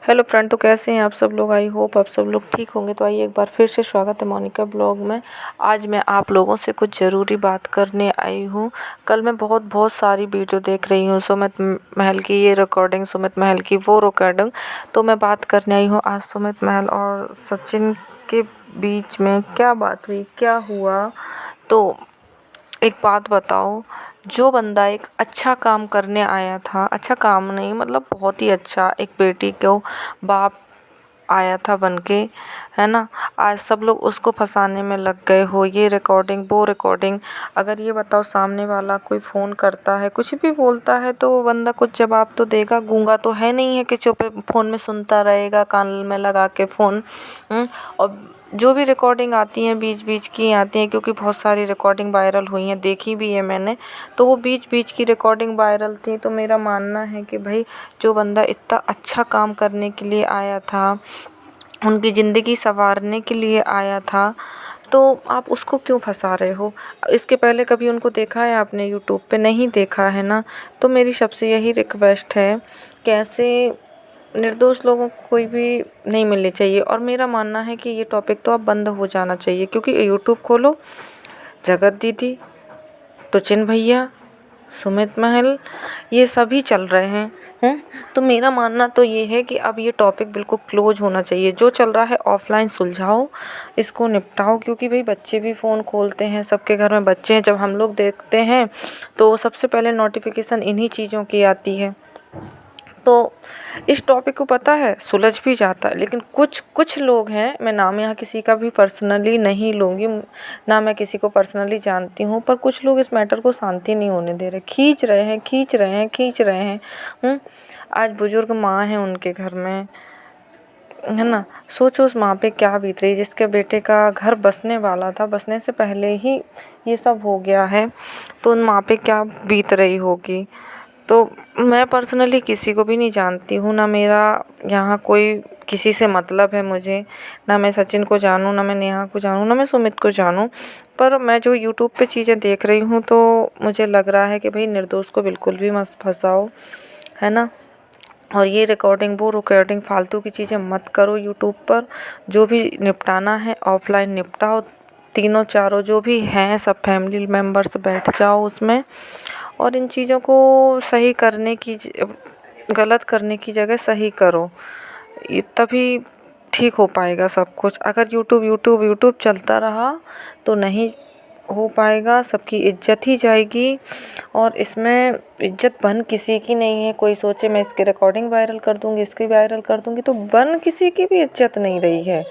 Hello friend, तो कैसे हैं आप सब लोग। आई होप आप सब लोग ठीक होंगे। तो आइए एक बार फिर से स्वागत है मोनिका ब्लॉग में। आज मैं आप लोगों से कुछ ज़रूरी बात करने आई हूँ। कल मैं बहुत सारी वीडियो देख रही हूँ, सुमित महल की ये रिकॉर्डिंग, सुमित महल की वो रिकॉर्डिंग। तो मैं बात करने आई हूँ आज सुमित महल और सचिन के बीच में क्या बात हुई, क्या हुआ। तो एक बात बताओ, जो बंदा एक अच्छा काम करने आया था, अच्छा काम नहीं मतलब बहुत ही अच्छा, एक बेटी को बाप आया था बनके, है ना। आज सब लोग उसको फंसाने में लग गए हो, ये रिकॉर्डिंग वो रिकॉर्डिंग। अगर ये बताओ सामने वाला कोई फ़ोन करता है, कुछ भी बोलता है तो वो बंदा कुछ जवाब तो देगा। गूंगा तो है नहीं है कि चुप फ़ोन में सुनता रहेगा कान में लगा के फ़ोन। और जो भी रिकॉर्डिंग आती हैं बीच बीच की आती हैं, क्योंकि बहुत सारी रिकॉर्डिंग वायरल हुई हैं, देखी भी है मैंने। तो वो बीच बीच की रिकॉर्डिंग वायरल थी। तो मेरा मानना है कि भाई जो बंदा इतना अच्छा काम करने के लिए आया था, उनकी ज़िंदगी संवारने के लिए आया था, तो आप उसको क्यों फंसा रहे हो। इसके पहले कभी उनको देखा है आपने यूट्यूब पे? नहीं देखा है ना। तो मेरी सबसे यही रिक्वेस्ट है, कैसे निर्दोष लोगों को कोई भी नहीं मिलनी चाहिए। और मेरा मानना है कि ये टॉपिक तो अब बंद हो जाना चाहिए, क्योंकि यूट्यूब खोलो, जगत दीदी, टुचिन भैया, सुमित महल, ये सभी चल रहे हैं। तो मेरा मानना तो ये है कि अब ये टॉपिक बिल्कुल क्लोज होना चाहिए। जो चल रहा है ऑफलाइन सुलझाओ, इसको निपटाओ। क्योंकि भाई बच्चे भी फ़ोन खोलते हैं, सबके घर में बच्चे हैं। जब हम लोग देखते हैं तो सबसे पहले नोटिफिकेशन इन्हीं चीज़ों की आती है। तो इस टॉपिक को पता है सुलझ भी जाता है, लेकिन कुछ लोग हैं, मैं नाम यहाँ किसी का भी पर्सनली नहीं लूँगी, ना मैं किसी को पर्सनली जानती हूँ, पर कुछ लोग इस मैटर को शांति नहीं होने दे रहे, खींच रहे हैं। आज बुजुर्ग माँ है उनके घर में, है ना। सोचो उस माँ पे क्या बीत रही, जिसके बेटे का घर बसने वाला था, बसने से पहले ही ये सब हो गया है। तो उन माँ पे क्या बीत रही होगी। तो मैं पर्सनली किसी को भी नहीं जानती हूँ, ना मेरा यहाँ कोई किसी से मतलब है मुझे, ना मैं सचिन को जानूँ, ना मैं नेहा को जानूँ, ना मैं सुमित को जानूँ। पर मैं जो यूट्यूब पे चीज़ें देख रही हूँ तो मुझे लग रहा है कि भाई निर्दोष को बिल्कुल भी मत फंसाओ, है ना। और ये रिकॉर्डिंग वो रिकॉर्डिंग फालतू की चीज़ें मत करो यूट्यूब पर। जो भी निपटाना है ऑफलाइन निपटाओ, तीनों चारों जो भी हैं सब फैमिली मेम्बर्स बैठ जाओ उसमें, और इन चीज़ों को सही करने की गलत करने की जगह सही करो, ये तभी ठीक हो पाएगा सब कुछ। अगर यूट्यूब चलता रहा तो नहीं हो पाएगा, सबकी इज्जत ही जाएगी। और इसमें इज्जत बन किसी की नहीं है। कोई सोचे मैं इसकी रिकॉर्डिंग वायरल कर दूँगी, इसकी वायरल कर दूँगी, तो बन किसी की भी इज्जत नहीं रही है।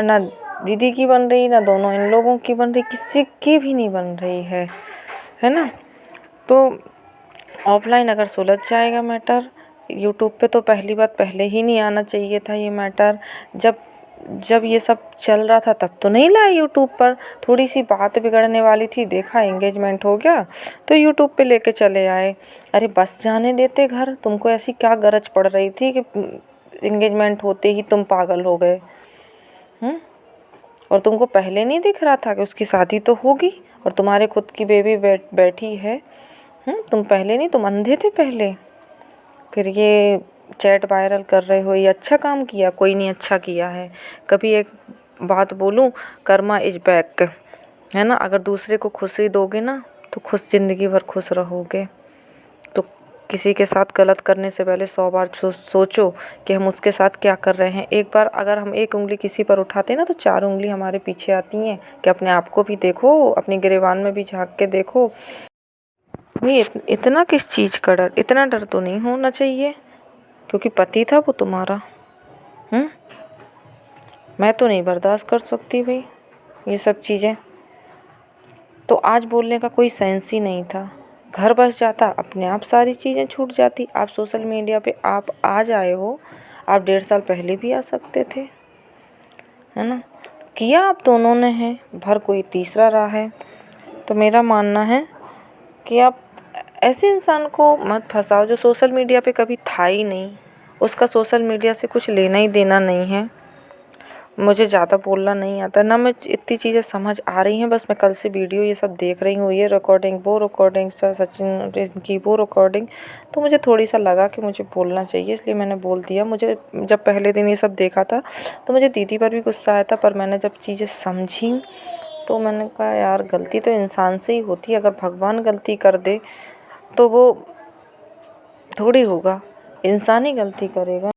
ना दीदी की बन रही, ना दोनों इन लोगों की बन रही, किसी की भी नहीं बन रही है ना। तो ऑफलाइन अगर सुलझ जाएगा मैटर, यूट्यूब पे तो पहली बात पहले ही नहीं आना चाहिए था ये मैटर। जब ये सब चल रहा था तब तो नहीं लाया यूट्यूब पर। थोड़ी सी बात बिगड़ने वाली थी, देखा एंगेजमेंट हो गया तो यूट्यूब पे लेके चले आए। अरे बस जाने देते घर, तुमको ऐसी क्या गरज पड़ रही थी कि एंगेजमेंट होते ही तुम पागल हो गए। और तुमको पहले नहीं दिख रहा था कि उसकी शादी तो होगी और तुम्हारे खुद की बेबी बैठी है। तुम पहले नहीं, तुम अंधे थे पहले। फिर ये चैट वायरल कर रहे हो, ये अच्छा काम किया? कोई नहीं अच्छा किया है। कभी एक बात बोलूं, कर्मा इज बैक, है ना। अगर दूसरे को खुशी दोगे ना तो खुश ज़िंदगी भर खुश रहोगे। तो किसी के साथ गलत करने से पहले 100 बार सोचो कि हम उसके साथ क्या कर रहे हैं। एक बार अगर हम एक उंगली किसी पर उठाते हैं ना तो 4 उंगली हमारे पीछे आती हैं। कि अपने आप को भी देखो, अपनी गिरेबान में भी झांक के देखो। भाई इतना किस चीज़ का डर, इतना डर तो नहीं होना चाहिए, क्योंकि पति था वो तुम्हारा। मैं तो नहीं बर्दाश्त कर सकती भाई ये सब चीज़ें। तो आज बोलने का कोई सेंस ही नहीं था। घर बस जाता, अपने आप सारी चीज़ें छूट जाती। आप सोशल मीडिया पे आप आज आए हो, आप 1.5 साल पहले भी आ सकते थे, है ना। किया आप दोनों ने है, भर कोई तीसरा रहा है। तो मेरा मानना है कि आप ऐसे इंसान को मत फंसाओ जो सोशल मीडिया पे कभी था ही नहीं, उसका सोशल मीडिया से कुछ लेना ही देना नहीं है। मुझे ज़्यादा बोलना नहीं आता ना, मैं इतनी चीज़ें समझ आ रही हैं, बस मैं कल से वीडियो ये सब देख रही हूँ, ये रिकॉर्डिंग वो रिकॉर्डिंग सचिन की वो रिकॉर्डिंग, तो मुझे थोड़ी सा लगा कि मुझे बोलना चाहिए, इसलिए मैंने बोल दिया। मुझे जब पहले दिन ये सब देखा था तो मुझे दीदी पर भी गुस्सा आया था, पर मैंने जब चीज़ें समझी तो मैंने कहा यार गलती तो इंसान से ही होती है, अगर भगवान गलती कर दे तो वो थोड़ी होगा, इंसान ही गलती करेगा।